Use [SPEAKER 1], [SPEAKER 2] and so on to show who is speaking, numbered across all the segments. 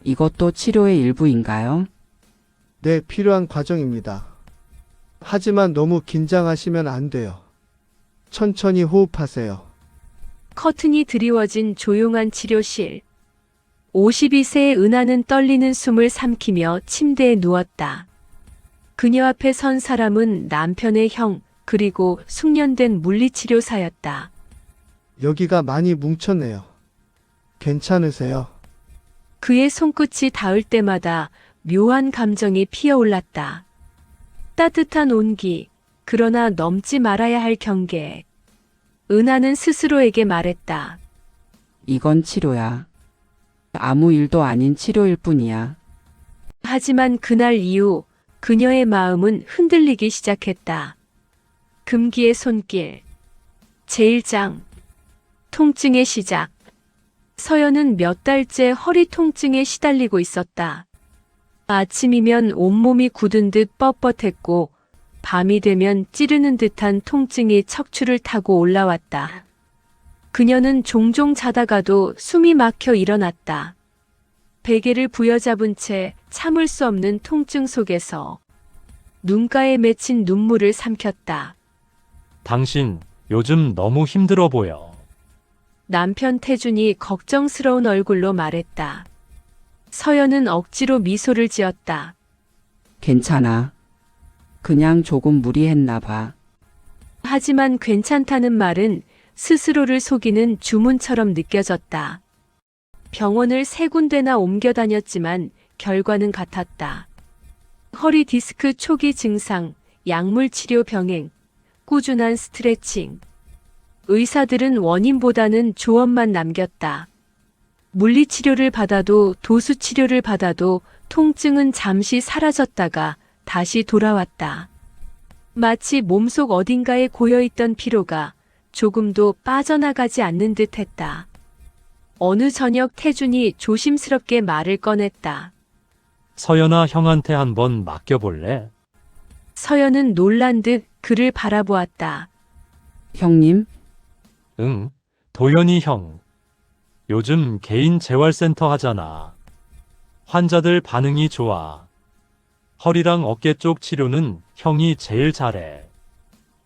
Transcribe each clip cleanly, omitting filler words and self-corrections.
[SPEAKER 1] 이것도 치료의 일부인가요?
[SPEAKER 2] 네, 필요한 과정입니다. 하지만 너무 긴장하시면 안 돼요. 천천히 호흡하세요.
[SPEAKER 3] 커튼이 드리워진 조용한 치료실. 52세의 은하는 떨리는 숨을 삼키며 침대에 누웠다. 그녀 앞에 선 사람은 남편의 형, 그리고 숙련된 물리치료사였다.
[SPEAKER 2] 여기가 많이 뭉쳤네요. 괜찮으세요?
[SPEAKER 3] 그의 손끝이 닿을 때마다 묘한 감정이 피어올랐다. 따뜻한 온기, 그러나 넘지 말아야 할 경계. 은하는 스스로에게 말했다.
[SPEAKER 1] 이건 치료야. 아무 일도 아닌 치료일 뿐이야.
[SPEAKER 3] 하지만 그날 이후 그녀의 마음은 흔들리기 시작했다. 금기의 손길. 제1장. 통증의 시작. 서연은 몇 달째 허리 통증에 시달리고 있었다. 아침이면 온몸이 굳은 듯 뻣뻣했고 밤이 되면 찌르는 듯한 통증이 척추를 타고 올라왔다. 그녀는 종종 자다가도 숨이 막혀 일어났다. 베개를 부여잡은 채 참을 수 없는 통증 속에서 눈가에 맺힌 눈물을 삼켰다.
[SPEAKER 4] 당신 요즘 너무 힘들어 보여.
[SPEAKER 3] 남편 태준이 걱정스러운 얼굴로 말했다. 서연은 억지로 미소를 지었다.
[SPEAKER 1] 괜찮아. 그냥 조금 무리했나 봐.
[SPEAKER 3] 하지만 괜찮다는 말은 스스로를 속이는 주문처럼 느껴졌다. 병원을 3군데나 옮겨 다녔지만 결과는 같았다. 허리 디스크 초기 증상, 약물 치료 병행, 꾸준한 스트레칭. 의사들은 원인보다는 조언만 남겼다. 물리치료를 받아도 도수치료를 받아도 통증은 잠시 사라졌다가 다시 돌아왔다. 마치 몸속 어딘가에 고여있던 피로가 조금도 빠져나가지 않는 듯 했다. 어느 저녁 태준이 조심스럽게 말을 꺼냈다.
[SPEAKER 4] 서연아, 형한테 한번 맡겨볼래?
[SPEAKER 3] 서연은 놀란 듯 그를 바라보았다.
[SPEAKER 1] 형님,
[SPEAKER 4] 응, 도연이 형. 요즘 개인 재활센터 하잖아. 환자들 반응이 좋아. 허리랑 어깨 쪽 치료는 형이 제일 잘해.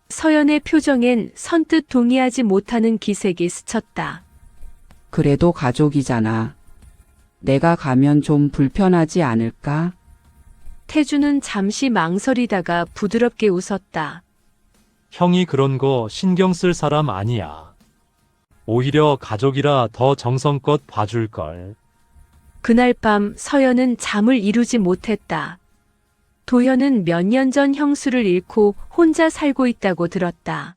[SPEAKER 3] 서연의 표정엔 선뜻 동의하지 못하는 기색이 스쳤다.
[SPEAKER 1] 그래도 가족이잖아. 내가 가면 좀 불편하지 않을까?
[SPEAKER 3] 태주는 잠시 망설이다가 부드럽게 웃었다.
[SPEAKER 4] 형이 그런 거 신경 쓸 사람 아니야. 오히려 가족이라 더 정성껏 봐줄걸.
[SPEAKER 3] 그날 밤 서연은 잠을 이루지 못했다. 도현은 몇 년 전 형수를 잃고 혼자 살고 있다고 들었다.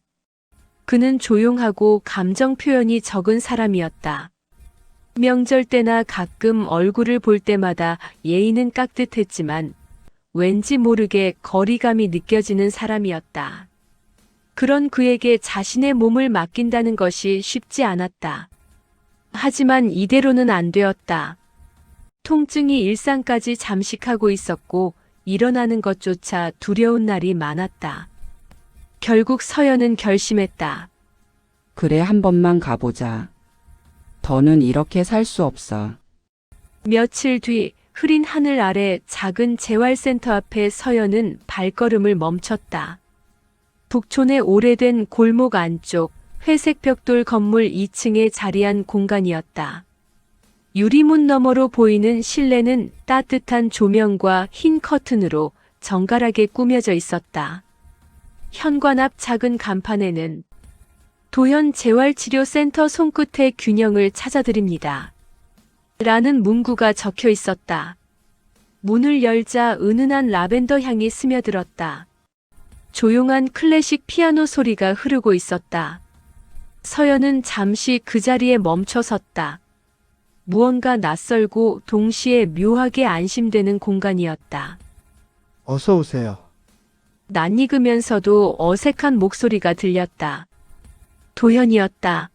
[SPEAKER 3] 그는 조용하고 감정 표현이 적은 사람이었다. 명절 때나 가끔 얼굴을 볼 때마다 예의는 깍듯했지만 왠지 모르게 거리감이 느껴지는 사람이었다. 그런 그에게 자신의 몸을 맡긴다는 것이 쉽지 않았다. 하지만 이대로는 안 되었다. 통증이 일상까지 잠식하고 있었고 일어나는 것조차 두려운 날이 많았다. 결국 서연은 결심했다.
[SPEAKER 1] 그래, 한 번만 가보자. 더는 이렇게 살 수 없어.
[SPEAKER 3] 며칠 뒤 흐린 하늘 아래 작은 재활센터 앞에 서연은 발걸음을 멈췄다. 북촌의 오래된 골목 안쪽 회색 벽돌 건물 2층에 자리한 공간이었다. 유리문 너머로 보이는 실내는 따뜻한 조명과 흰 커튼으로 정갈하게 꾸며져 있었다. 현관 앞 작은 간판에는 도현 재활치료센터 손끝의 균형을 찾아드립니다. 라는 문구가 적혀 있었다. 문을 열자 은은한 라벤더 향이 스며들었다. 조용한 클래식 피아노 소리가 흐르고 있었다. 서연은 잠시 그 자리에 멈춰 섰다. 무언가 낯설고 동시에 묘하게 안심되는 공간이었다.
[SPEAKER 2] 어서 오세요.
[SPEAKER 3] 낯익으면서도 어색한 목소리가 들렸다. 도현이었다.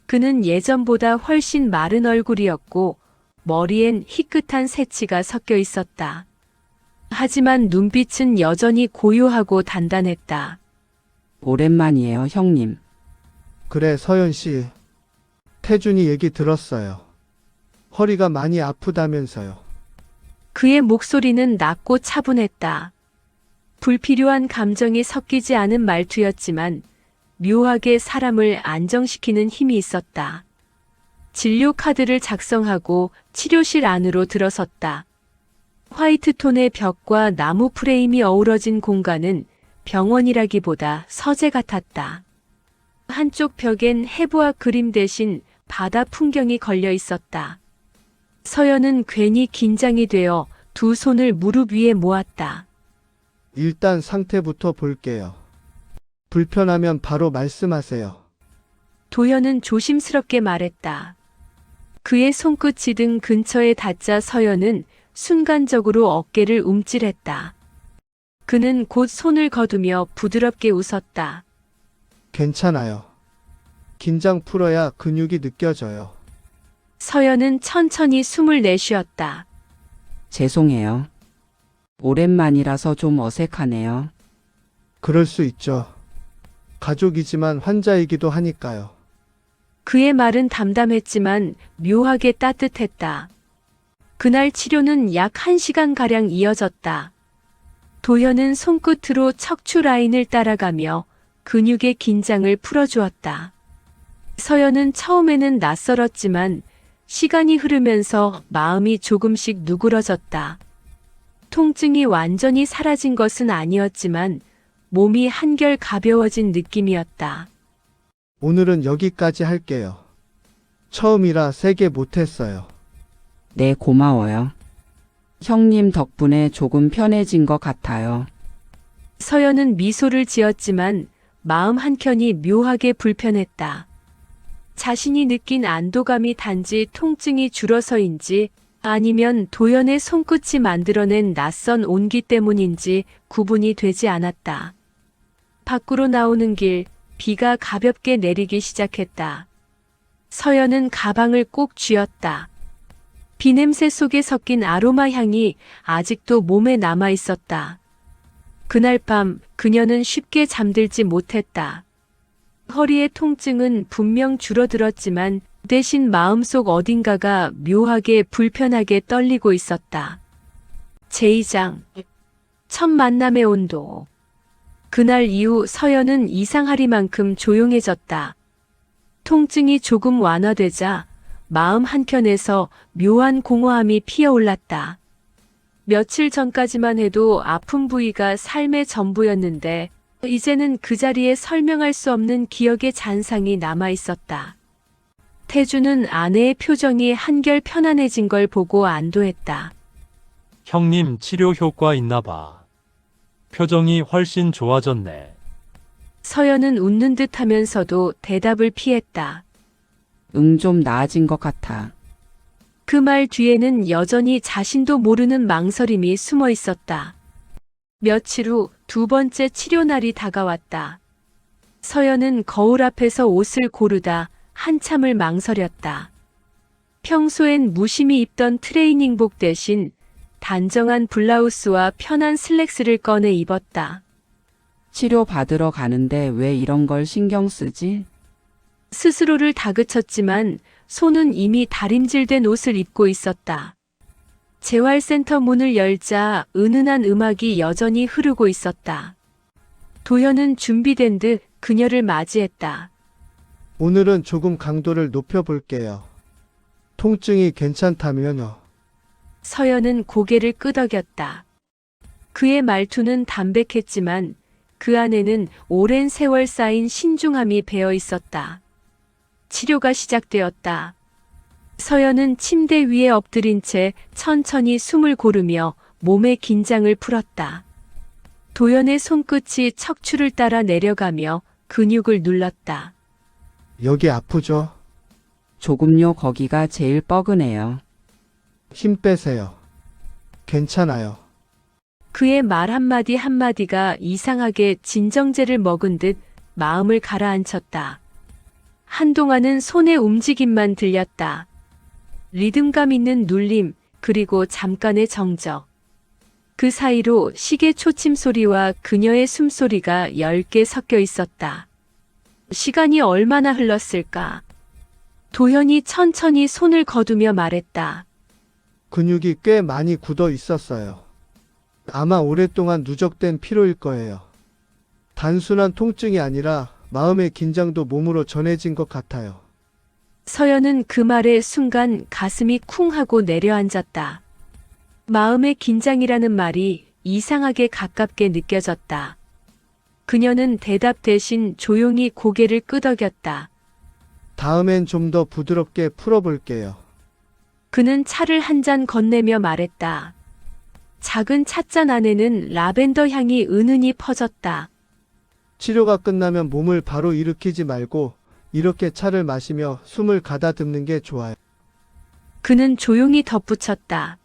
[SPEAKER 3] 그는 예전보다 훨씬 마른 얼굴이었고 머리엔 희끗한 새치가 섞여 있었다. 하지만 눈빛은 여전히 고요하고 단단했다.
[SPEAKER 1] 오랜만이에요, 형님.
[SPEAKER 2] 그래, 서연 씨. 태준이 얘기 들었어요. 허리가 많이 아프다면서요.
[SPEAKER 3] 그의 목소리는 낮고 차분했다. 불필요한 감정이 섞이지 않은 말투였지만 묘하게 사람을 안정시키는 힘이 있었다. 진료 카드를 작성하고 치료실 안으로 들어섰다. 화이트톤의 벽과 나무 프레임이 어우러진 공간은 병원이라기보다 서재 같았다. 한쪽 벽엔 해부학 그림 대신 바다 풍경이 걸려 있었다. 서연은 괜히 긴장이 되어 두 손을 무릎 위에 모았다.
[SPEAKER 2] 일단 상태부터 볼게요. 불편하면 바로 말씀하세요.
[SPEAKER 3] 도연은 조심스럽게 말했다. 그의 손끝이 등 근처에 닿자 서연은 순간적으로 어깨를 움찔했다. 그는 곧 손을 거두며 부드럽게 웃었다.
[SPEAKER 2] 괜찮아요. 긴장 풀어야 근육이 느껴져요.
[SPEAKER 3] 서연은 천천히 숨을 내쉬었다.
[SPEAKER 1] 죄송해요. 오랜만이라서 좀 어색하네요.
[SPEAKER 2] 그럴 수 있죠. 가족이지만 환자이기도 하니까요.
[SPEAKER 3] 그의 말은 담담했지만 묘하게 따뜻했다. 그날 치료는 약 1시간가량 이어졌다. 도현은 손끝으로 척추 라인을 따라가며 근육의 긴장을 풀어주었다. 서연은 처음에는 낯설었지만 시간이 흐르면서 마음이 조금씩 누그러졌다. 통증이 완전히 사라진 것은 아니었지만 몸이 한결 가벼워진 느낌이었다.
[SPEAKER 2] 오늘은 여기까지 할게요. 처음이라 세게 못했어요.
[SPEAKER 1] 네, 고마워요. 형님 덕분에 조금 편해진 것 같아요.
[SPEAKER 3] 서연은 미소를 지었지만 마음 한켠이 묘하게 불편했다. 자신이 느낀 안도감이 단지 통증이 줄어서인지 아니면 도연의 손끝이 만들어낸 낯선 온기 때문인지 구분이 되지 않았다. 밖으로 나오는 길, 비가 가볍게 내리기 시작했다. 서연은 가방을 꼭 쥐었다. 비냄새 속에 섞인 아로마 향이 아직도 몸에 남아 있었다. 그날 밤 그녀는 쉽게 잠들지 못했다. 허리의 통증은 분명 줄어들었지만 대신 마음속 어딘가가 묘하게 불편하게 떨리고 있었다. 제2장 첫 만남의 온도. 그날 이후 서연은 이상하리만큼 조용해졌다. 통증이 조금 완화되자 마음 한켠에서 묘한 공허함이 피어올랐다. 며칠 전까지만 해도 아픈 부위가 삶의 전부였는데 이제는 그 자리에 설명할 수 없는 기억의 잔상이 남아 있었다. 태주는 아내의 표정이 한결 편안해진 걸 보고 안도했다.
[SPEAKER 4] 형님 치료 효과 있나 봐. 표정이 훨씬 좋아졌네.
[SPEAKER 3] 서연은 웃는 듯 하면서도 대답을 피했다.
[SPEAKER 1] 좀 나아진 것 같아.
[SPEAKER 3] 그 말 뒤에는 여전히 자신도 모르는 망설임이 숨어 있었다. 며칠 후 두 번째 치료날이 다가왔다. 서연은 거울 앞에서 옷을 고르다 한참을 망설였다. 평소엔 무심히 입던 트레이닝복 대신 단정한 블라우스와 편한 슬랙스를 꺼내 입었다.
[SPEAKER 1] 치료 받으러 가는데 왜 이런 걸 신경 쓰지?
[SPEAKER 3] 스스로를 다그쳤지만 손은 이미 다림질된 옷을 입고 있었다. 재활센터 문을 열자 은은한 음악이 여전히 흐르고 있었다. 도현은 준비된 듯 그녀를 맞이했다.
[SPEAKER 2] 오늘은 조금 강도를 높여볼게요. 통증이 괜찮다면요.
[SPEAKER 3] 서연은 고개를 끄덕였다. 그의 말투는 담백했지만 그 안에는 오랜 세월 쌓인 신중함이 배어 있었다. 치료가 시작되었다. 서연은 침대 위에 엎드린 채 천천히 숨을 고르며 몸의 긴장을 풀었다. 도연의 손끝이 척추를 따라 내려가며 근육을 눌렀다.
[SPEAKER 2] 여기 아프죠?
[SPEAKER 1] 조금요, 거기가 제일 뻐근해요.
[SPEAKER 2] 힘 빼세요. 괜찮아요.
[SPEAKER 3] 그의 말 한마디 한마디가 이상하게 진정제를 먹은 듯 마음을 가라앉혔다. 한동안은 손의 움직임만 들렸다. 리듬감 있는 눌림, 그리고 잠깐의 정적. 그 사이로 시계 초침 소리와 그녀의 숨소리가 엷게 섞여 있었다. 시간이 얼마나 흘렀을까? 도현이 천천히 손을 거두며 말했다.
[SPEAKER 2] 근육이 꽤 많이 굳어 있었어요. 아마 오랫동안 누적된 피로일 거예요. 단순한 통증이 아니라 마음의 긴장도 몸으로 전해진 것 같아요.
[SPEAKER 3] 서연은 그 말에 순간 가슴이 쿵 하고 내려앉았다. 마음의 긴장이라는 말이 이상하게 가깝게 느껴졌다. 그녀는 대답 대신 조용히 고개를 끄덕였다.
[SPEAKER 2] 다음엔 좀 더 부드럽게 풀어볼게요.
[SPEAKER 3] 그는 차를 한 잔 건네며 말했다. 작은 찻잔 안에는 라벤더 향이 은은히 퍼졌다.
[SPEAKER 2] 치료가 끝나면 몸을 바로 일으키지 말고 이렇게 차를 마시며 숨을 가다듬는 게 좋아요.
[SPEAKER 3] 그는 조용히 덧붙였다.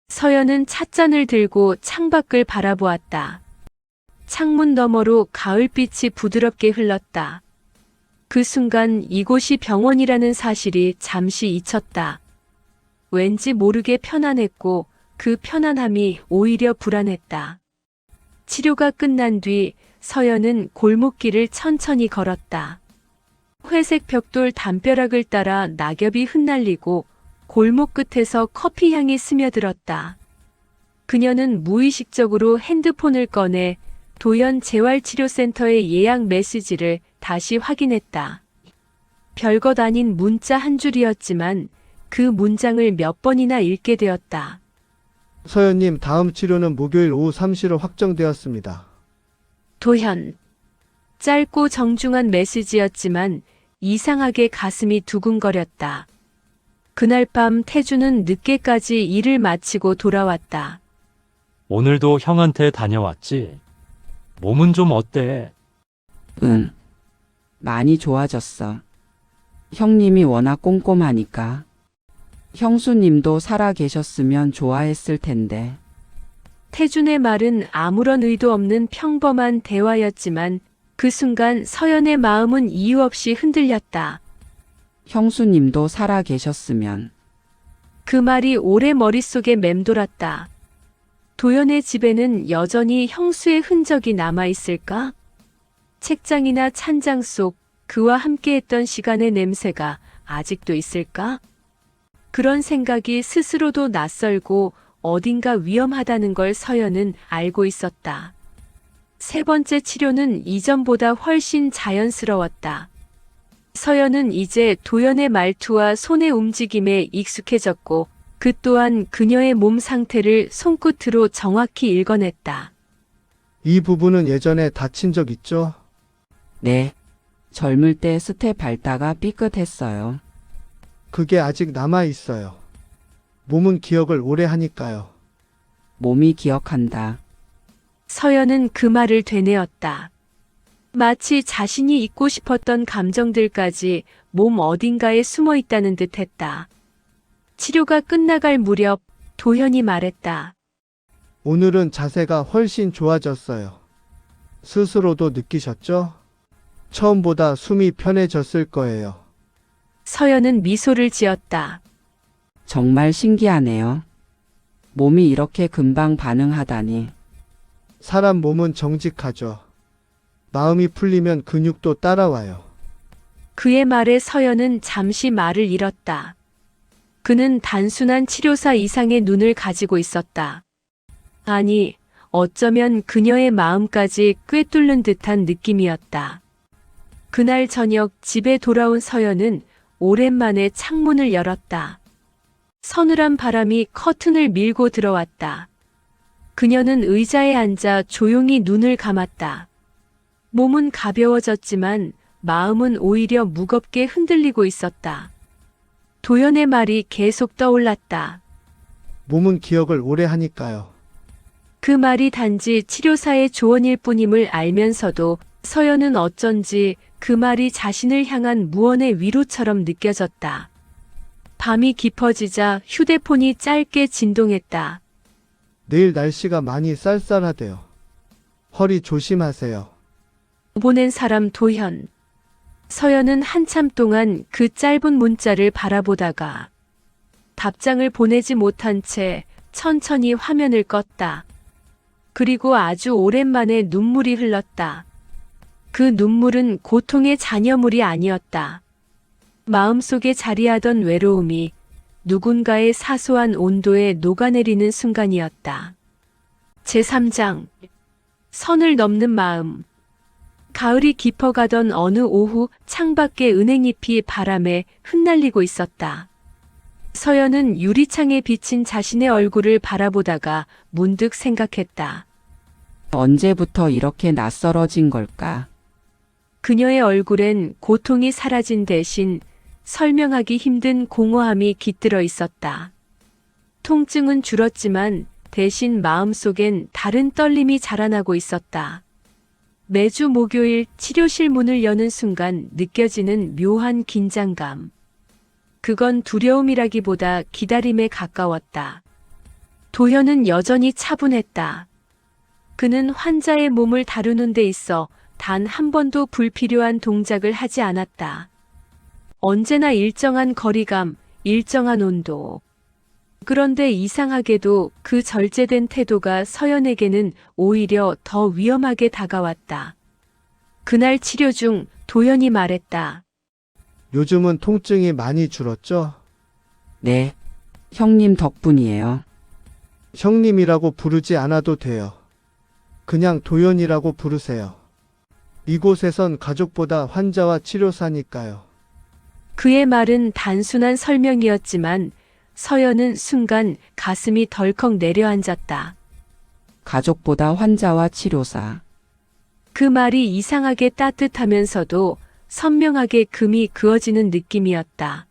[SPEAKER 3] 서연은 찻잔을 들고 창밖을 바라보았다. 창문 너머로 가을빛이 부드럽게 흘렀다. 그 순간 이곳이 병원이라는 사실이 잠시 잊혔다. 왠지 모르게 편안했고 그 편안함이 오히려 불안했다. 치료가 끝난 뒤 서연은 골목길을 천천히 걸었다. 회색 벽돌 담벼락을 따라 낙엽이 흩날리고 골목 끝에서 커피 향이 스며들었다. 그녀는 무의식적으로 핸드폰을 꺼내 도연 재활치료센터의 예약 메시지를 다시 확인했다. 별것 아닌 문자 한 줄이었지만 그 문장을 몇 번이나 읽게 되었다.
[SPEAKER 2] 서연님, 다음 치료는 목요일 오후 3시로 확정되었습니다.
[SPEAKER 3] 도현. 짧고 정중한 메시지였지만 이상하게 가슴이 두근거렸다. 그날 밤 태주는 늦게까지 일을 마치고 돌아왔다.
[SPEAKER 4] 오늘도 형한테 다녀왔지? 몸은 좀 어때?
[SPEAKER 1] 응. 많이 좋아졌어. 형님이 워낙 꼼꼼하니까. 형수님도 살아 계셨으면 좋아했을 텐데.
[SPEAKER 3] 태준의 말은 아무런 의도 없는 평범한 대화였지만 그 순간 서연의 마음은 이유 없이 흔들렸다.
[SPEAKER 1] 형수님도 살아 계셨으면.
[SPEAKER 3] 그 말이 오래 머릿속에 맴돌았다. 도연의 집에는 여전히 형수의 흔적이 남아있을까? 책장이나 찬장 속 그와 함께했던 시간의 냄새가 아직도 있을까? 그런 생각이 스스로도 낯설고 어딘가 위험하다는 걸 서연은 알고 있었다. 세 번째 치료는 이전보다 훨씬 자연스러웠다. 서연은 이제 도연의 말투와 손의 움직임에 익숙해졌고 그 또한 그녀의 몸 상태를 손끝으로 정확히 읽어냈다.
[SPEAKER 2] 이 부분은 예전에 다친 적 있죠?
[SPEAKER 1] 네. 젊을 때 스텝 밟다가 삐끗했어요.
[SPEAKER 2] 그게 아직 남아 있어요. 몸은 기억을 오래 하니까요.
[SPEAKER 1] 몸이 기억한다.
[SPEAKER 3] 서연은 그 말을 되뇌었다. 마치 자신이 잊고 싶었던 감정들까지 몸 어딘가에 숨어 있다는 듯 했다. 치료가 끝나갈 무렵 도현이 말했다.
[SPEAKER 2] 오늘은 자세가 훨씬 좋아졌어요. 스스로도 느끼셨죠? 처음보다 숨이 편해졌을 거예요.
[SPEAKER 3] 서연은 미소를 지었다.
[SPEAKER 1] 정말 신기하네요. 몸이 이렇게 금방 반응하다니.
[SPEAKER 2] 사람 몸은 정직하죠. 마음이 풀리면 근육도 따라와요.
[SPEAKER 3] 그의 말에 서연은 잠시 말을 잃었다. 그는 단순한 치료사 이상의 눈을 가지고 있었다. 아니, 어쩌면 그녀의 마음까지 꿰뚫는 듯한 느낌이었다. 그날 저녁 집에 돌아온 서연은 오랜만에 창문을 열었다. 서늘한 바람이 커튼을 밀고 들어왔다. 그녀는 의자에 앉아 조용히 눈을 감았다. 몸은 가벼워졌지만 마음은 오히려 무겁게 흔들리고 있었다. 도연의 말이 계속 떠올랐다.
[SPEAKER 2] 몸은 기억을 오래 하니까요.
[SPEAKER 3] 그 말이 단지 치료사의 조언일 뿐임을 알면서도 서연은 어쩐지 그 말이 자신을 향한 무언의 위로처럼 느껴졌다. 밤이 깊어지자 휴대폰이 짧게 진동했다.
[SPEAKER 2] 내일 날씨가 많이 쌀쌀하대요. 허리 조심하세요.
[SPEAKER 3] 보낸 사람 도현. 서연은 한참 동안 그 짧은 문자를 바라보다가 답장을 보내지 못한 채 천천히 화면을 껐다. 그리고 아주 오랜만에 눈물이 흘렀다. 그 눈물은 고통의 잔여물이 아니었다. 마음속에 자리하던 외로움이 누군가의 사소한 온도에 녹아내리는 순간이었다. 제3장 선을 넘는 마음. 가을이 깊어가던 어느 오후 창밖에 은행잎이 바람에 흩날리고 있었다. 서연은 유리창에 비친 자신의 얼굴을 바라보다가 문득 생각했다.
[SPEAKER 1] 언제부터 이렇게 낯설어진 걸까?
[SPEAKER 3] 그녀의 얼굴엔 고통이 사라진 대신 설명하기 힘든 공허함이 깃들어 있었다. 통증은 줄었지만 대신 마음속엔 다른 떨림이 자라나고 있었다. 매주 목요일 치료실 문을 여는 순간 느껴지는 묘한 긴장감. 그건 두려움이라기보다 기다림에 가까웠다. 도현은 여전히 차분했다. 그는 환자의 몸을 다루는 데 있어 단 한 번도 불필요한 동작을 하지 않았다. 언제나 일정한 거리감, 일정한 온도. 그런데 이상하게도 그 절제된 태도가 서연에게는 오히려 더 위험하게 다가왔다. 그날 치료 중 도연이 말했다.
[SPEAKER 2] 요즘은 통증이 많이 줄었죠?
[SPEAKER 1] 네, 형님 덕분이에요.
[SPEAKER 2] 형님이라고 부르지 않아도 돼요. 그냥 도연이라고 부르세요. 이곳에선 가족보다 환자와 치료사니까요.
[SPEAKER 3] 그의 말은 단순한 설명이었지만 서연은 순간 가슴이 덜컥 내려앉았다.
[SPEAKER 1] 가족보다 환자와 치료사.
[SPEAKER 3] 그 말이 이상하게 따뜻하면서도 선명하게 금이 그어지는 느낌이었다.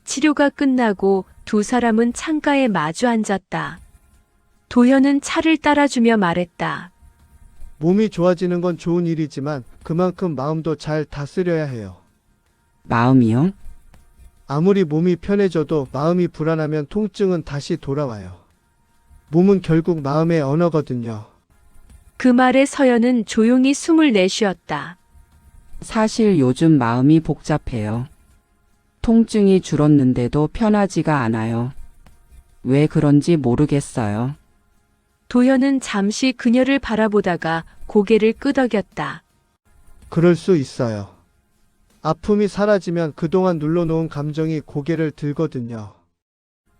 [SPEAKER 3] 치료가 끝나고 두 사람은 창가에 마주 앉았다. 도현은 차를 따라주며 말했다.
[SPEAKER 2] 몸이 좋아지는 건 좋은 일이지만 그만큼 마음도 잘 다스려야 해요.
[SPEAKER 1] 마음이요?
[SPEAKER 2] 아무리 몸이 편해져도 마음이 불안하면 통증은 다시 돌아와요. 몸은 결국 마음의 언어거든요.
[SPEAKER 3] 그 말에 서연은 조용히 숨을 내쉬었다.
[SPEAKER 1] 사실 요즘 마음이 복잡해요. 통증이 줄었는데도 편하지가 않아요. 왜 그런지 모르겠어요.
[SPEAKER 3] 도현은 잠시 그녀를 바라보다가 고개를 끄덕였다.
[SPEAKER 2] 그럴 수 있어요. 아픔이 사라지면 그동안 눌러놓은 감정이 고개를 들거든요.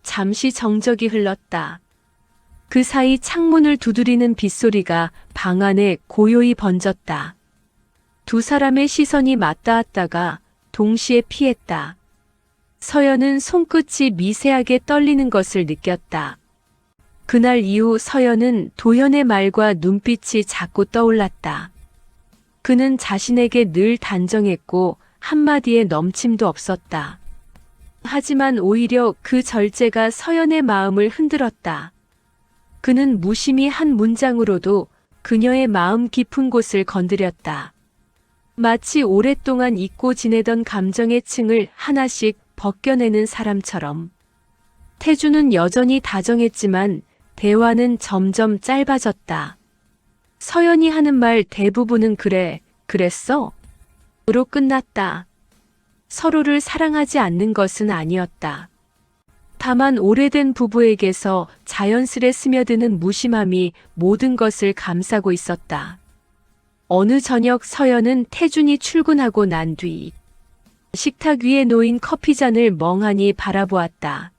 [SPEAKER 3] 잠시 정적이 흘렀다. 그 사이 창문을 두드리는 빗소리가 방 안에 고요히 번졌다. 두 사람의 시선이 맞닿았다가 동시에 피했다. 서연은 손끝이 미세하게 떨리는 것을 느꼈다. 그날 이후 서연은 도현의 말과 눈빛이 자꾸 떠올랐다. 그는 자신에게 늘 단정했고 한마디의 넘침도 없었다. 하지만 오히려 그 절제가 서연의 마음을 흔들었다. 그는 무심히 한 문장으로도 그녀의 마음 깊은 곳을 건드렸다. 마치 오랫동안 잊고 지내던 감정의 층을 하나씩 벗겨내는 사람처럼. 태주는 여전히 다정했지만 대화는 점점 짧아졌다. 서연이 하는 말 대부분은 그래, 그랬어? 으로 끝났다. 서로를 사랑하지 않는 것은 아니었다. 다만 오래된 부부에게서 자연스레 스며드는 무심함이 모든 것을 감싸고 있었다. 어느 저녁 서연은 태준이 출근하고 난 뒤 식탁 위에 놓인 커피잔을 멍하니 바라보았다.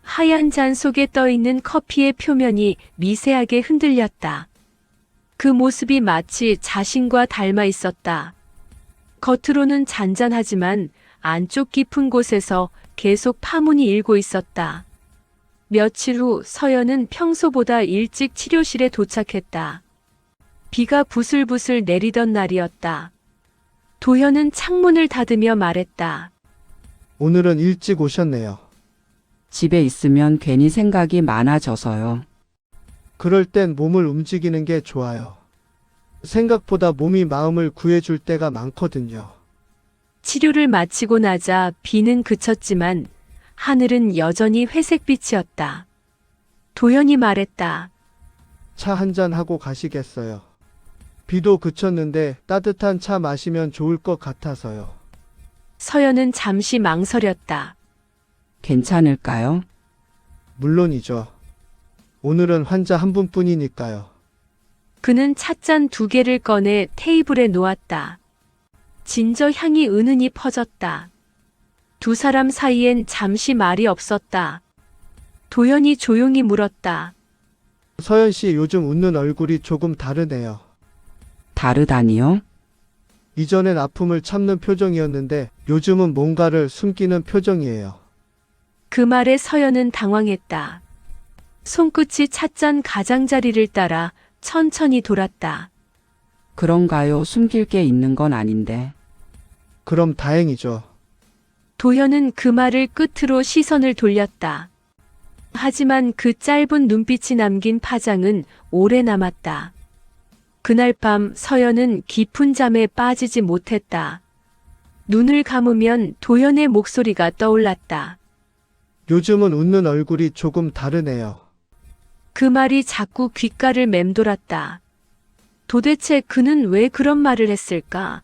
[SPEAKER 3] 하얀 잔 속에 떠있는 커피의 표면이 미세하게 흔들렸다. 그 모습이 마치 자신과 닮아 있었다. 겉으로는 잔잔하지만 안쪽 깊은 곳에서 계속 파문이 일고 있었다. 며칠 후 서연은 평소보다 일찍 치료실에 도착했다. 비가 부슬부슬 내리던 날이었다. 도현은 창문을 닫으며 말했다.
[SPEAKER 2] 오늘은 일찍 오셨네요.
[SPEAKER 1] 집에 있으면 괜히 생각이 많아져서요.
[SPEAKER 2] 그럴 땐 몸을 움직이는 게 좋아요. 생각보다 몸이 마음을 구해줄 때가 많거든요.
[SPEAKER 3] 치료를 마치고 나자 비는 그쳤지만 하늘은 여전히 회색빛이었다. 도현이 말했다.
[SPEAKER 2] 차 한잔 하고 가시겠어요. 비도 그쳤는데 따뜻한 차 마시면 좋을 것 같아서요.
[SPEAKER 3] 서연은 잠시 망설였다.
[SPEAKER 1] 괜찮을까요?
[SPEAKER 2] 물론이죠. 오늘은 환자 한 분뿐이니까요.
[SPEAKER 3] 그는 찻잔 2개를 꺼내 테이블에 놓았다. 진저 향이 은은히 퍼졌다. 두 사람 사이엔 잠시 말이 없었다. 도연이 조용히 물었다.
[SPEAKER 2] 서연 씨 요즘 웃는 얼굴이 조금 다르네요.
[SPEAKER 1] 다르다니요?
[SPEAKER 2] 이전엔 아픔을 참는 표정이었는데 요즘은 뭔가를 숨기는 표정이에요.
[SPEAKER 3] 그 말에 서연은 당황했다. 손끝이 찻잔 가장자리를 따라 천천히 돌았다.
[SPEAKER 1] 그런가요? 숨길 게 있는 건 아닌데.
[SPEAKER 2] 그럼 다행이죠.
[SPEAKER 3] 도현은 그 말을 끝으로 시선을 돌렸다. 하지만 그 짧은 눈빛이 남긴 파장은 오래 남았다. 그날 밤 서연은 깊은 잠에 빠지지 못했다. 눈을 감으면 도현의 목소리가 떠올랐다.
[SPEAKER 2] 요즘은 웃는 얼굴이 조금 다르네요.
[SPEAKER 3] 그 말이 자꾸 귓가를 맴돌았다. 도대체 그는 왜 그런 말을 했을까?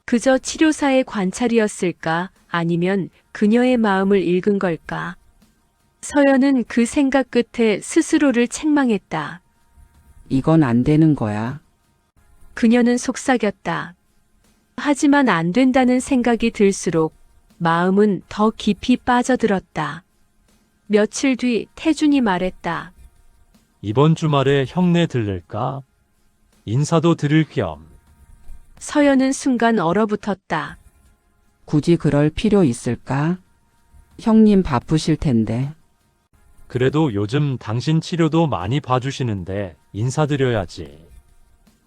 [SPEAKER 3] 그저 치료사의 관찰이었을까? 아니면 그녀의 마음을 읽은 걸까? 서연은 그 생각 끝에 스스로를 책망했다.
[SPEAKER 1] 이건 안 되는 거야.
[SPEAKER 3] 그녀는 속삭였다. 하지만 안 된다는 생각이 들수록 마음은 더 깊이 빠져들었다. 며칠 뒤 태준이 말했다.
[SPEAKER 4] 이번 주말에 형네 들를까? 인사도 드릴 겸.
[SPEAKER 3] 서연은 순간 얼어붙었다.
[SPEAKER 1] 굳이 그럴 필요 있을까? 형님 바쁘실 텐데.
[SPEAKER 4] 그래도 요즘 당신 치료도 많이 봐주시는데 인사드려야지.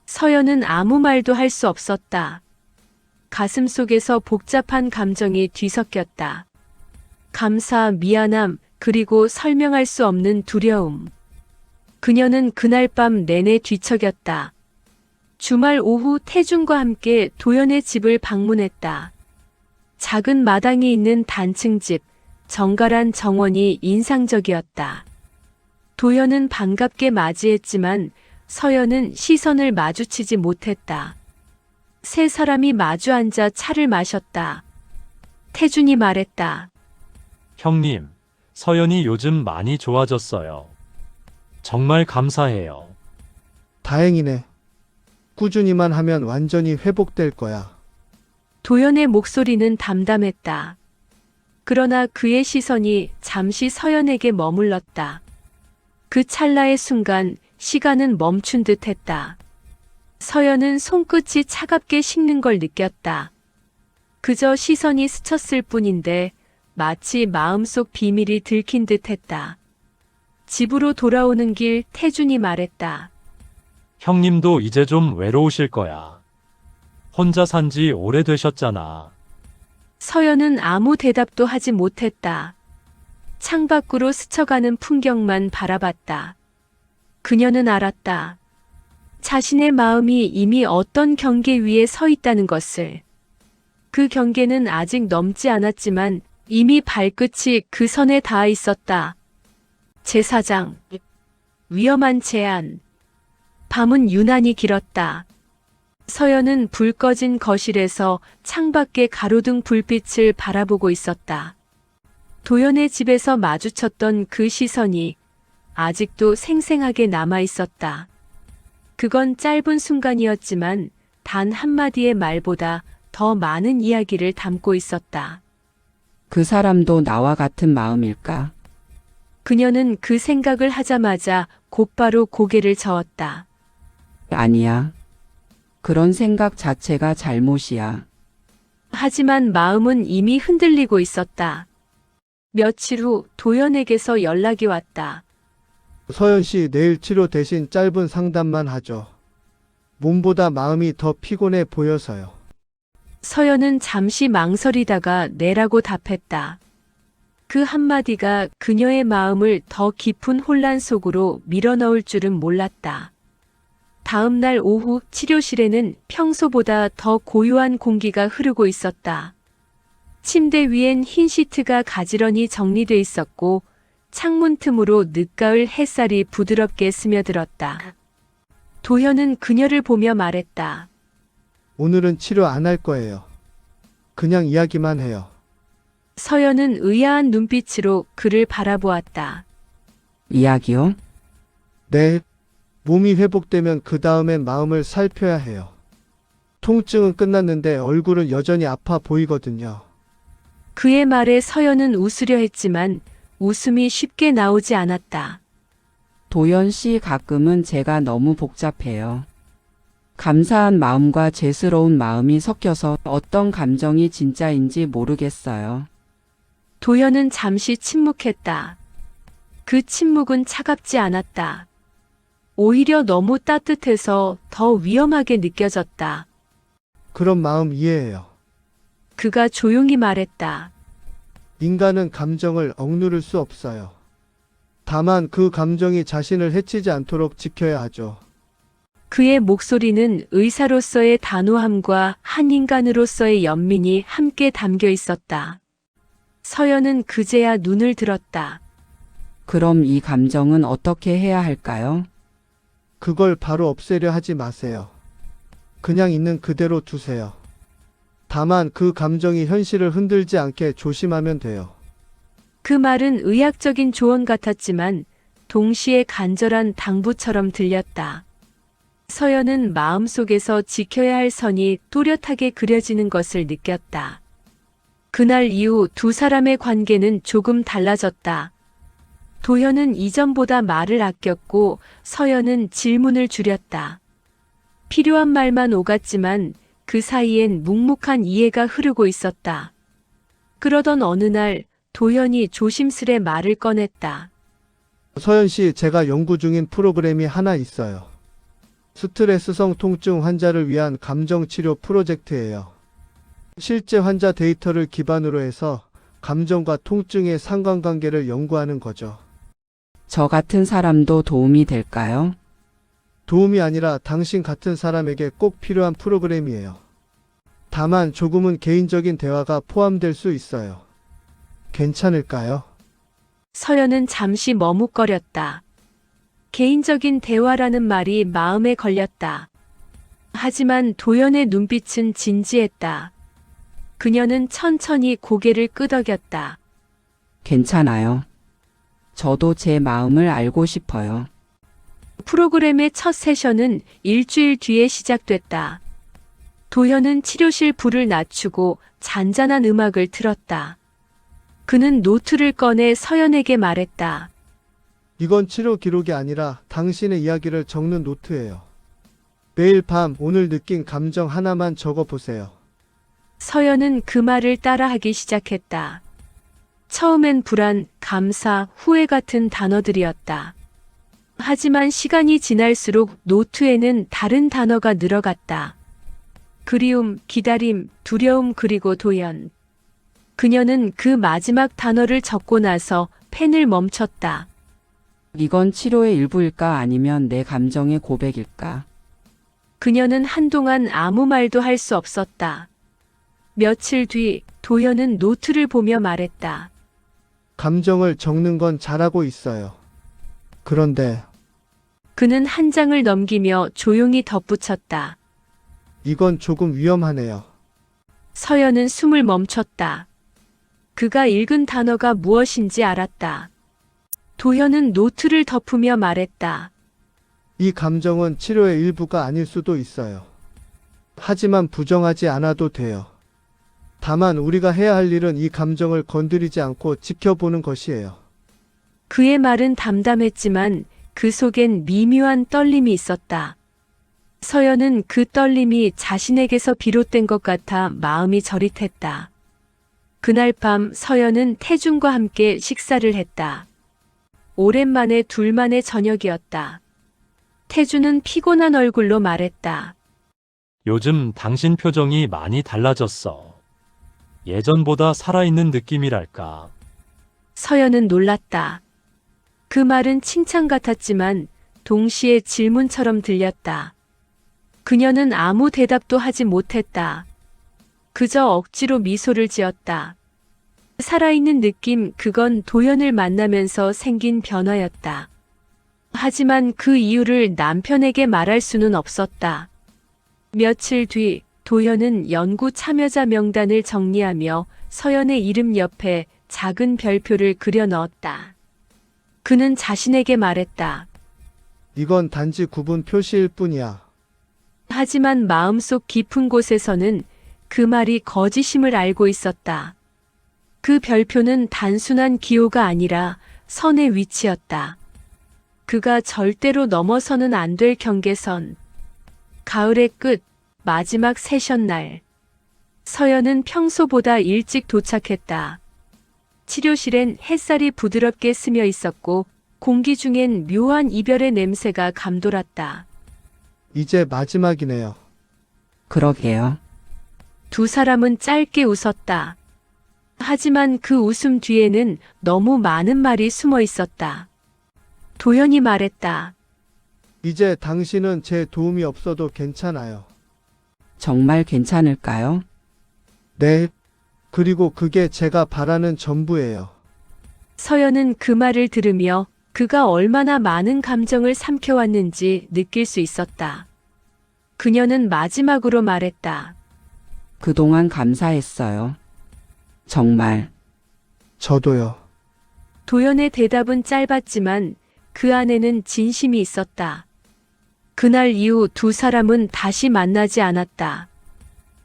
[SPEAKER 3] 서연은 아무 말도 할 수 없었다. 가슴 속에서 복잡한 감정이 뒤섞였다. 감사, 미안함, 그리고 설명할 수 없는 두려움. 그녀는 그날 밤 내내 뒤척였다. 주말 오후 태준과 함께 도연의 집을 방문했다. 작은 마당이 있는 단층집, 정갈한 정원이 인상적이었다. 도연은 반갑게 맞이했지만 서연은 시선을 마주치지 못했다. 세 사람이 마주 앉아 차를 마셨다. 태준이 말했다.
[SPEAKER 4] 형님, 서연이 요즘 많이 좋아졌어요. 정말 감사해요.
[SPEAKER 2] 다행이네. 꾸준히만 하면 완전히 회복될 거야.
[SPEAKER 3] 도연의 목소리는 담담했다. 그러나 그의 시선이 잠시 서연에게 머물렀다. 그 찰나의 순간 시간은 멈춘 듯 했다. 서연은 손끝이 차갑게 식는 걸 느꼈다. 그저 시선이 스쳤을 뿐인데 마치 마음속 비밀이 들킨 듯 했다. 집으로 돌아오는 길 태준이 말했다.
[SPEAKER 4] 형님도 이제 좀 외로우실 거야. 혼자 산 지 오래되셨잖아.
[SPEAKER 3] 서연은 아무 대답도 하지 못했다. 창밖으로 스쳐가는 풍경만 바라봤다. 그녀는 알았다. 자신의 마음이 이미 어떤 경계 위에 서 있다는 것을. 그 경계는 아직 넘지 않았지만 이미 발끝이 그 선에 닿아 있었다. 제4장. 위험한 제안. 밤은 유난히 길었다. 서연은 불 꺼진 거실에서 창밖의 가로등 불빛을 바라보고 있었다. 도연의 집에서 마주쳤던 그 시선이 아직도 생생하게 남아 있었다. 그건 짧은 순간이었지만 단 한마디의 말보다 더 많은 이야기를 담고 있었다.
[SPEAKER 1] 그 사람도 나와 같은 마음일까?
[SPEAKER 3] 그녀는 그 생각을 하자마자 곧바로 고개를 저었다.
[SPEAKER 1] 아니야. 그런 생각 자체가 잘못이야.
[SPEAKER 3] 하지만 마음은 이미 흔들리고 있었다. 며칠 후 도연에게서 연락이 왔다.
[SPEAKER 2] 서연 씨 내일 치료 대신 짧은 상담만 하죠. 몸보다 마음이 더 피곤해 보여서요.
[SPEAKER 3] 서연은 잠시 망설이다가 네라고 답했다. 그 한마디가 그녀의 마음을 더 깊은 혼란 속으로 밀어넣을 줄은 몰랐다. 다음 날 오후 치료실에는 평소보다 더 고요한 공기가 흐르고 있었다. 침대 위엔 흰 시트가 가지런히 정리돼 있었고 창문 틈으로 늦가을 햇살이 부드럽게 스며들었다. 도현은 그녀를 보며 말했다.
[SPEAKER 2] 오늘은 치료 안 할 거예요. 그냥 이야기만 해요.
[SPEAKER 3] 서연은 의아한 눈빛으로 그를 바라보았다.
[SPEAKER 1] 이야기요?
[SPEAKER 2] 네. 몸이 회복되면 그 다음엔 마음을 살펴야 해요. 통증은 끝났는데 얼굴은 여전히 아파 보이거든요.
[SPEAKER 3] 그의 말에 서연은 웃으려 했지만 웃음이 쉽게 나오지 않았다.
[SPEAKER 1] 도연 씨 가끔은 제가 너무 복잡해요. 감사한 마음과 죄스러운 마음이 섞여서 어떤 감정이 진짜인지 모르겠어요.
[SPEAKER 3] 도연은 잠시 침묵했다. 그 침묵은 차갑지 않았다. 오히려 너무 따뜻해서 더 위험하게 느껴졌다.
[SPEAKER 2] 그런 마음 이해해요.
[SPEAKER 3] 그가 조용히 말했다.
[SPEAKER 2] 인간은 감정을 억누를 수 없어요. 다만 그 감정이 자신을 해치지 않도록 지켜야 하죠.
[SPEAKER 3] 그의 목소리는 의사로서의 단호함과 한 인간으로서의 연민이 함께 담겨 있었다. 서연은 그제야 눈을 들었다.
[SPEAKER 1] 그럼 이 감정은 어떻게 해야 할까요?
[SPEAKER 2] 그걸 바로 없애려 하지 마세요. 그냥 있는 그대로 두세요. 다만 그 감정이 현실을 흔들지 않게 조심하면 돼요.
[SPEAKER 3] 그 말은 의학적인 조언 같았지만 동시에 간절한 당부처럼 들렸다. 서연은 마음속에서 지켜야 할 선이 또렷하게 그려지는 것을 느꼈다. 그날 이후 두 사람의 관계는 조금 달라졌다. 도연은 이전보다 말을 아꼈고 서연은 질문을 줄였다. 필요한 말만 오갔지만 그 사이엔 묵묵한 이해가 흐르고 있었다. 그러던 어느 날 도연이 조심스레 말을 꺼냈다.
[SPEAKER 2] 서연 씨, 제가 연구 중인 프로그램이 하나 있어요. 스트레스성 통증 환자를 위한 감정치료 프로젝트예요. 실제 환자 데이터를 기반으로 해서 감정과 통증의 상관관계를 연구하는 거죠.
[SPEAKER 1] 저 같은 사람도 도움이 될까요?
[SPEAKER 2] 도움이 아니라 당신 같은 사람에게 꼭 필요한 프로그램이에요. 다만 조금은 개인적인 대화가 포함될 수 있어요. 괜찮을까요?
[SPEAKER 3] 서연은 잠시 머뭇거렸다. 개인적인 대화라는 말이 마음에 걸렸다. 하지만 도연의 눈빛은 진지했다. 그녀는 천천히 고개를 끄덕였다.
[SPEAKER 1] 괜찮아요. 저도 제 마음을 알고 싶어요.
[SPEAKER 3] 프로그램의 첫 세션은 일주일 뒤에 시작됐다. 도현은 치료실 불을 낮추고 잔잔한 음악을 틀었다. 그는 노트를 꺼내 서연에게 말했다.
[SPEAKER 2] 이건 치료 기록이 아니라 당신의 이야기를 적는 노트예요. 매일 밤 오늘 느낀 감정 하나만 적어 보세요.
[SPEAKER 3] 서연은 그 말을 따라하기 시작했다. 처음엔 불안, 감사, 후회 같은 단어들이었다. 하지만 시간이 지날수록 노트에는 다른 단어가 늘어갔다. 그리움, 기다림, 두려움 그리고 도연. 그녀는 그 마지막 단어를 적고 나서 펜을 멈췄다.
[SPEAKER 1] 이건 치료의 일부일까 아니면 내 감정의 고백일까?
[SPEAKER 3] 그녀는 한동안 아무 말도 할 수 없었다. 며칠 뒤 도연은 노트를 보며 말했다.
[SPEAKER 2] 감정을 적는 건 잘하고 있어요. 그런데
[SPEAKER 3] 그는 한 장을 넘기며 조용히 덧붙였다.
[SPEAKER 2] 이건 조금 위험하네요.
[SPEAKER 3] 서연은 숨을 멈췄다. 그가 읽은 단어가 무엇인지 알았다. 도현은 노트를 덮으며 말했다.
[SPEAKER 2] 이 감정은 치료의 일부가 아닐 수도 있어요. 하지만 부정하지 않아도 돼요. 다만 우리가 해야 할 일은 이 감정을 건드리지 않고 지켜보는 것이에요.
[SPEAKER 3] 그의 말은 담담했지만 그 속엔 미묘한 떨림이 있었다. 서연은 그 떨림이 자신에게서 비롯된 것 같아 마음이 저릿했다. 그날 밤 서연은 태준과 함께 식사를 했다. 오랜만에 둘만의 저녁이었다. 태준은 피곤한 얼굴로 말했다.
[SPEAKER 4] 요즘 당신 표정이 많이 달라졌어. 예전보다 살아있는 느낌이랄까.
[SPEAKER 3] 서연은 놀랐다. 그 말은 칭찬 같았지만 동시에 질문처럼 들렸다. 그녀는 아무 대답도 하지 못했다. 그저 억지로 미소를 지었다. 살아있는 느낌, 그건 도연을 만나면서 생긴 변화였다. 하지만 그 이유를 남편에게 말할 수는 없었다. 며칠 뒤 도연은 연구 참여자 명단을 정리하며 서연의 이름 옆에 작은 별표를 그려 넣었다. 그는 자신에게 말했다.
[SPEAKER 2] 이건 단지 구분 표시일 뿐이야.
[SPEAKER 3] 하지만 마음속 깊은 곳에서는 그 말이 거짓임을 알고 있었다. 그 별표는 단순한 기호가 아니라 선의 위치였다. 그가 절대로 넘어서는 안 될 경계선. 가을의 끝, 마지막 세션날. 서연은 평소보다 일찍 도착했다. 치료실엔 햇살이 부드럽게 스며 있었고 공기 중엔 묘한 이별의 냄새가 감돌았다.
[SPEAKER 2] 이제 마지막이네요.
[SPEAKER 1] 그러게요.
[SPEAKER 3] 두 사람은 짧게 웃었다. 하지만 그 웃음 뒤에는 너무 많은 말이 숨어 있었다. 도연이 말했다.
[SPEAKER 2] 이제 당신은 제 도움이 없어도 괜찮아요.
[SPEAKER 1] 정말 괜찮을까요?
[SPEAKER 2] 네. 그리고 그게 제가 바라는 전부예요.
[SPEAKER 3] 서연은 그 말을 들으며 그가 얼마나 많은 감정을 삼켜왔는지 느낄 수 있었다. 그녀는 마지막으로 말했다.
[SPEAKER 1] 그동안 감사했어요. 정말.
[SPEAKER 2] 저도요.
[SPEAKER 3] 도연의 대답은 짧았지만 그 안에는 진심이 있었다. 그날 이후 두 사람은 다시 만나지 않았다.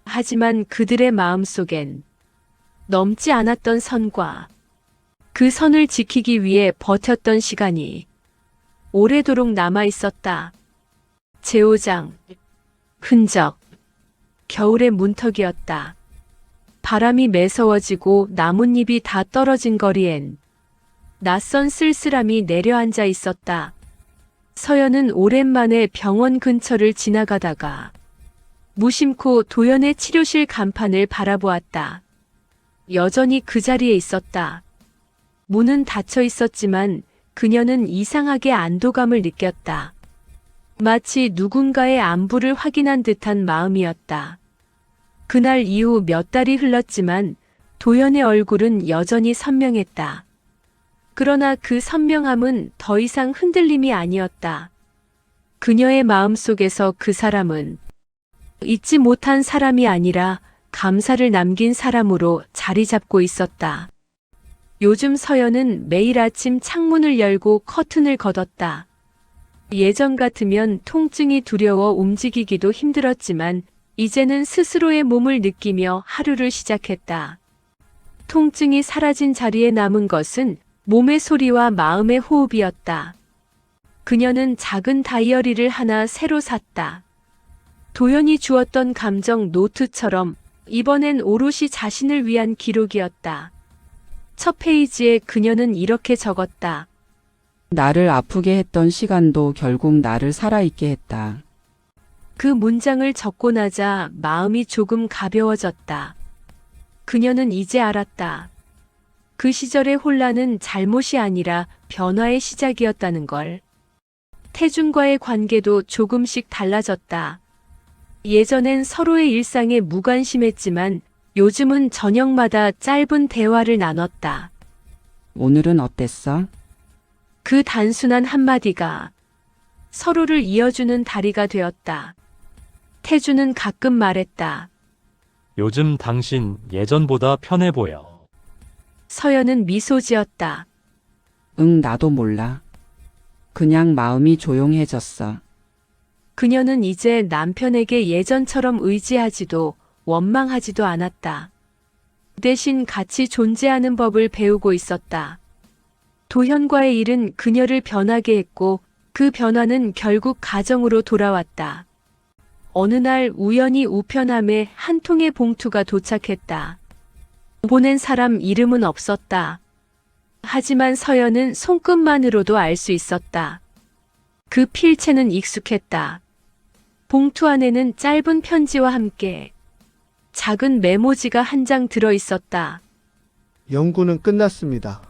[SPEAKER 3] 하지만 그들의 마음속엔 넘지 않았던 선과 그 선을 지키기 위해 버텼던 시간이 오래도록 남아 있었다. 제오장, 흔적, 겨울의 문턱이었다. 바람이 매서워지고 나뭇잎이 다 떨어진 거리엔 낯선 쓸쓸함이 내려앉아 있었다. 서연은 오랜만에 병원 근처를 지나가다가 무심코 도연의 치료실 간판을 바라보았다. 여전히 그 자리에 있었다. 문은 닫혀 있었지만 그녀는 이상하게 안도감을 느꼈다. 마치 누군가의 안부를 확인한 듯한 마음이었다. 그날 이후 몇 달이 흘렀지만 도연의 얼굴은 여전히 선명했다. 그러나 그 선명함은 더 이상 흔들림이 아니었다. 그녀의 마음속에서 그 사람은 잊지 못한 사람이 아니라 감사를 남긴 사람으로 자리 잡고 있었다. 요즘 서연은 매일 아침 창문을 열고 커튼을 걷었다. 예전 같으면 통증이 두려워 움직이기도 힘들었지만 이제는 스스로의 몸을 느끼며 하루를 시작했다. 통증이 사라진 자리에 남은 것은 몸의 소리와 마음의 호흡이었다. 그녀는 작은 다이어리를 하나 새로 샀다. 도연이 주었던 감정 노트처럼 이번엔 오롯이 자신을 위한 기록이었다. 첫 페이지에 그녀는 이렇게 적었다.
[SPEAKER 1] 나를 아프게 했던 시간도 결국 나를 살아있게 했다.
[SPEAKER 3] 그 문장을 적고 나자 마음이 조금 가벼워졌다. 그녀는 이제 알았다. 그 시절의 혼란은 잘못이 아니라 변화의 시작이었다는 걸. 태준과의 관계도 조금씩 달라졌다. 예전엔 서로의 일상에 무관심했지만 요즘은 저녁마다 짧은 대화를 나눴다.
[SPEAKER 1] 오늘은 어땠어?
[SPEAKER 3] 그 단순한 한마디가 서로를 이어주는 다리가 되었다. 태주는 가끔 말했다.
[SPEAKER 4] 요즘 당신 예전보다 편해 보여.
[SPEAKER 3] 서연은 미소 지었다.
[SPEAKER 1] 응, 나도 몰라. 그냥 마음이 조용해졌어.
[SPEAKER 3] 그녀는 이제 남편에게 예전처럼 의지하지도 원망하지도 않았다. 대신 같이 존재하는 법을 배우고 있었다. 도현과의 일은 그녀를 변하게 했고 그 변화는 결국 가정으로 돌아왔다. 어느 날 우연히 우편함에 한 통의 봉투가 도착했다. 보낸 사람 이름은 없었다. 하지만 서연은 손끝만으로도 알 수 있었다. 그 필체는 익숙했다. 봉투 안에는 짧은 편지와 함께 작은 메모지가 한 장 들어 있었다.
[SPEAKER 2] 연구는 끝났습니다.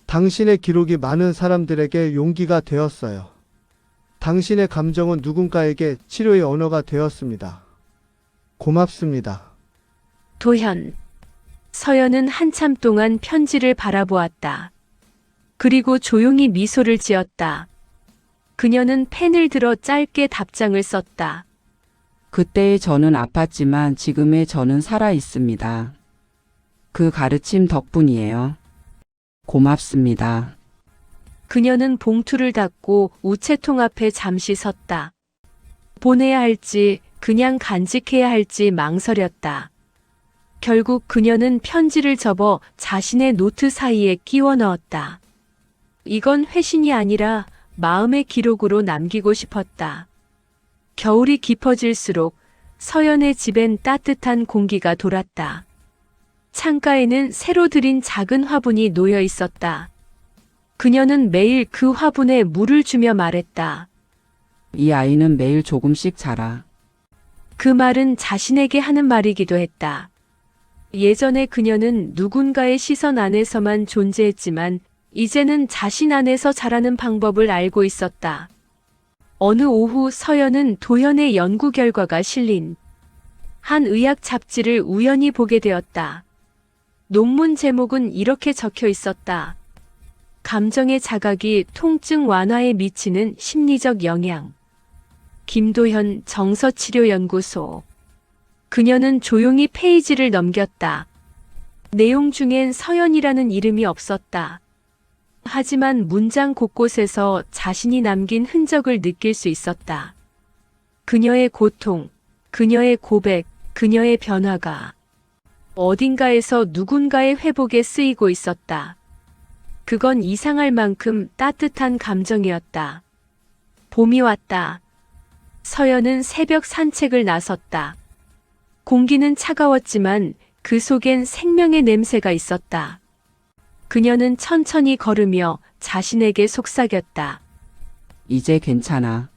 [SPEAKER 2] 당신의 기록이 많은 사람들에게 용기가 되었어요. 당신의 감정은 누군가에게 치료의 언어가 되었습니다. 고맙습니다.
[SPEAKER 3] 도현. 서연은 한참 동안 편지를 바라보았다. 그리고 조용히 미소를 지었다. 그녀는 펜을 들어 짧게 답장을 썼다.
[SPEAKER 1] 그때의 저는 아팠지만 지금의 저는 살아 있습니다. 그 가르침 덕분이에요. 고맙습니다.
[SPEAKER 3] 그녀는 봉투를 닫고 우체통 앞에 잠시 섰다. 보내야 할지 그냥 간직해야 할지 망설였다. 결국 그녀는 편지를 접어 자신의 노트 사이에 끼워 넣었다. 이건 회신이 아니라 마음의 기록으로 남기고 싶었다. 겨울이 깊어질수록 서연의 집엔 따뜻한 공기가 돌았다. 창가에는 새로 들인 작은 화분이 놓여 있었다. 그녀는 매일 그 화분에 물을 주며 말했다.
[SPEAKER 1] 이 아이는 매일 조금씩 자라.
[SPEAKER 3] 그 말은 자신에게 하는 말이기도 했다. 예전에 그녀는 누군가의 시선 안에서만 존재했지만 이제는 자신 안에서 자라는 방법을 알고 있었다. 어느 오후 서연은 도연의 연구 결과가 실린 한 의학 잡지를 우연히 보게 되었다. 논문 제목은 이렇게 적혀 있었다. 감정의 자각이 통증 완화에 미치는 심리적 영향. 김도현 정서치료연구소. 그녀는 조용히 페이지를 넘겼다. 내용 중엔 서연이라는 이름이 없었다. 하지만 문장 곳곳에서 자신이 남긴 흔적을 느낄 수 있었다. 그녀의 고통, 그녀의 고백, 그녀의 변화가 어딘가에서 누군가의 회복에 쓰이고 있었다. 그건 이상할 만큼 따뜻한 감정이었다. 봄이 왔다. 서연은 새벽 산책을 나섰다. 공기는 차가웠지만 그 속엔 생명의 냄새가 있었다. 그녀는 천천히 걸으며 자신에게 속삭였다.
[SPEAKER 1] 이제 괜찮아.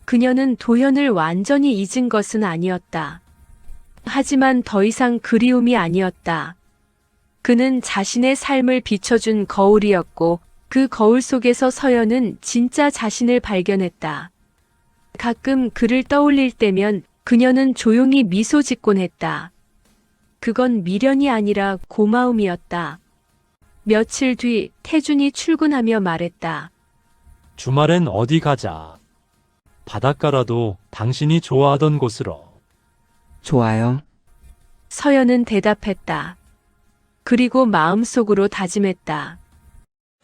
[SPEAKER 3] 그녀는 도연을 완전히 잊은 것은 아니었다. 하지만 더 이상 그리움이 아니었다. 그는 자신의 삶을 비춰준 거울이었고 그 거울 속에서 서연은 진짜 자신을 발견했다. 가끔 그를 떠올릴 때면 그녀는 조용히 미소 짓곤 했다. 그건 미련이 아니라 고마움이었다. 며칠 뒤 태준이 출근하며 말했다.
[SPEAKER 4] 주말엔 어디 가자. 바닷가라도 당신이 좋아하던 곳으로.
[SPEAKER 1] 좋아요.
[SPEAKER 3] 서연은 대답했다. 그리고 마음속으로 다짐했다.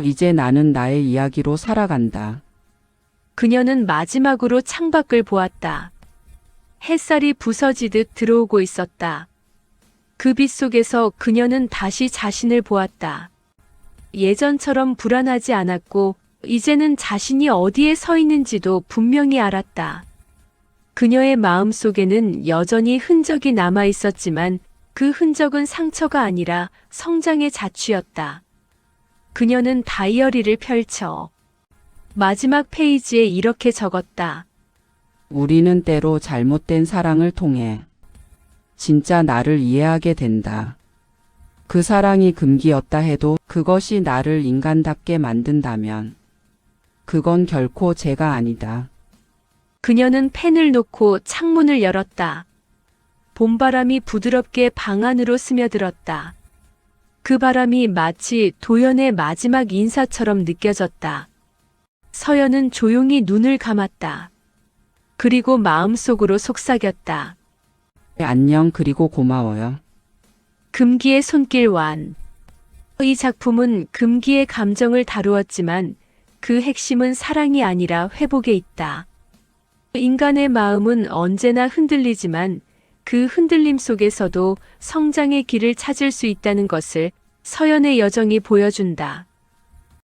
[SPEAKER 1] 이제 나는 나의 이야기로 살아간다.
[SPEAKER 3] 그녀는 마지막으로 창밖을 보았다. 햇살이 부서지듯 들어오고 있었다. 그 빛 속에서 그녀는 다시 자신을 보았다. 예전처럼 불안하지 않았고 이제는 자신이 어디에 서 있는지도 분명히 알았다. 그녀의 마음 속에는 여전히 흔적이 남아 있었지만 그 흔적은 상처가 아니라 성장의 자취였다. 그녀는 다이어리를 펼쳐 마지막 페이지에 이렇게 적었다.
[SPEAKER 1] 우리는 때로 잘못된 사랑을 통해 진짜 나를 이해하게 된다. 그 사랑이 금기였다 해도 그것이 나를 인간답게 만든다면 그건 결코 죄가 아니다.
[SPEAKER 3] 그녀는 펜을 놓고 창문을 열었다. 봄바람이 부드럽게 방 안으로 스며들었다. 그 바람이 마치 도연의 마지막 인사처럼 느껴졌다. 서연은 조용히 눈을 감았다. 그리고 마음속으로 속삭였다.
[SPEAKER 1] 안녕 그리고 고마워요.
[SPEAKER 3] 금기의 손길 완. 이 작품은 금기의 감정을 다루었지만 그 핵심은 사랑이 아니라 회복에 있다. 인간의 마음은 언제나 흔들리지만 그 흔들림 속에서도 성장의 길을 찾을 수 있다는 것을 서연의 여정이 보여준다.